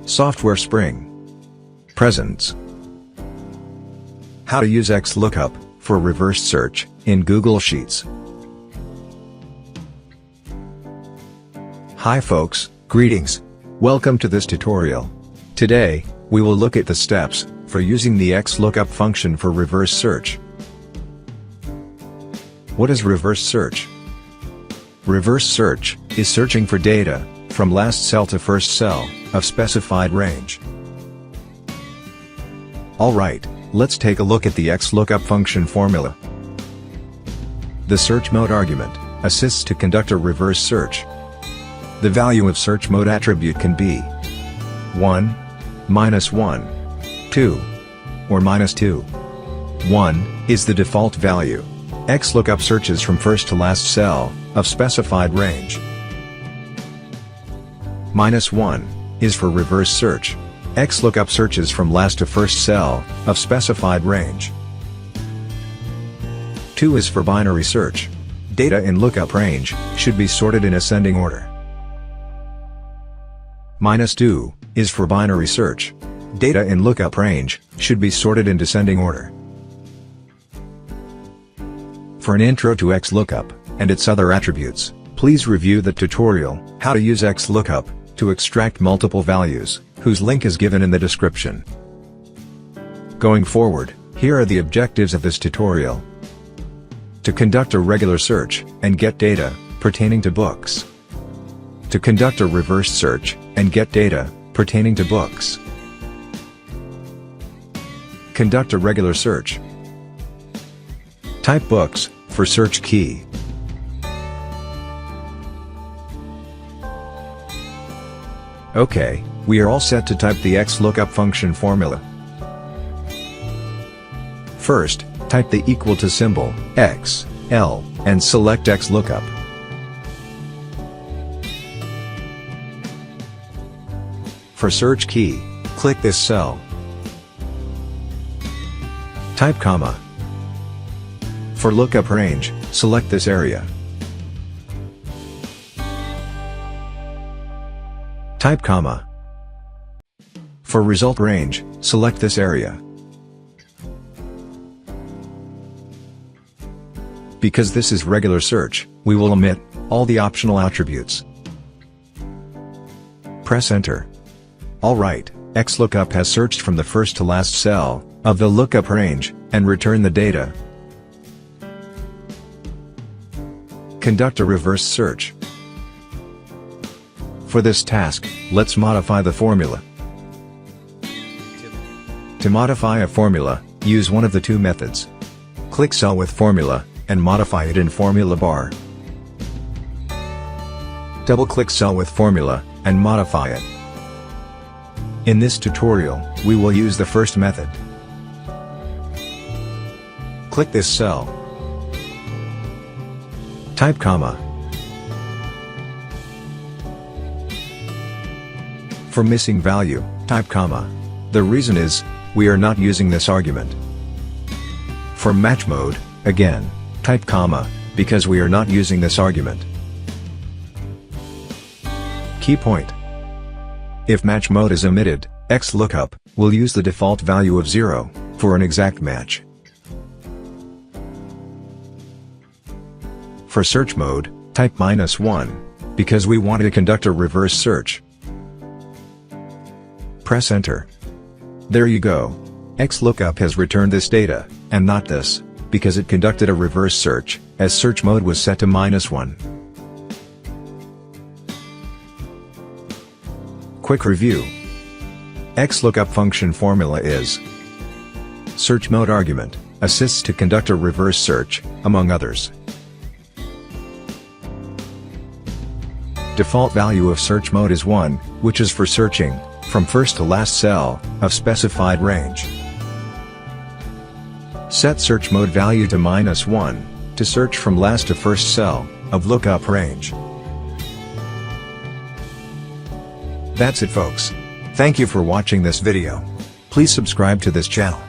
Software Spring. Presents. How to use XLOOKUP for reverse search in Google Sheets. Hi folks, greetings. Welcome to this tutorial. Today, we will look at the steps for using the XLOOKUP function for reverse search. What is reverse search? Reverse search is searching for data from last cell to first cell of specified range. Alright, let's take a look at the XLOOKUP function formula. The search mode argument assists to conduct a reverse search. The value of search mode attribute can be 1, -1, 2, or -2. 1 is the default value. XLOOKUP searches from first to last cell of specified range. -1 is for reverse search. XLOOKUP searches from last to first cell of specified range. 2 is for binary search. Data in lookup range should be sorted in ascending order. -2 is for binary search. Data in lookup range should be sorted in descending order. For an intro to XLOOKUP and its other attributes, please review the tutorial, How to use XLOOKUP to extract multiple values, whose link is given in the description. Going forward, here are the objectives of this tutorial. To conduct a regular search and get data pertaining to books. To conduct a reverse search and get data pertaining to books. Conduct a regular search. Type books for search key. Okay, we are all set to type the XLOOKUP function formula. First, type the equal to symbol, X, L, and select XLOOKUP. For search key, click this cell. Type comma. For lookup range, select this area. Type comma. For result range, select this area. Because this is regular search, we will omit all the optional attributes. Press enter. Alright, XLOOKUP has searched from the first to last cell of the lookup range and returned the data. Conduct a reverse search. For this task, let's modify the formula. To modify a formula, use one of the two methods. Click cell with formula, and modify it in formula bar. Double-click cell with formula, and modify it. In this tutorial, we will use the first method. Click this cell. Type comma. For missing value, type comma. The reason is, we are not using this argument. For match mode, again, type comma, because we are not using this argument. Key point. If match mode is omitted, XLOOKUP will use the default value of 0 for an exact match. For search mode, type -1, because we want to conduct a reverse search. Press enter. There you go. XLOOKUP has returned this data, and not this, because it conducted a reverse search, as search mode was set to -1. Quick review. XLOOKUP function formula is: search mode argument assists to conduct a reverse search, among others. Default value of search mode is 1, which is for searching from first to last cell of specified range. Set search mode value to -1 to search from last to first cell of lookup range. That's it folks. Thank you for watching this video. Please subscribe to this channel.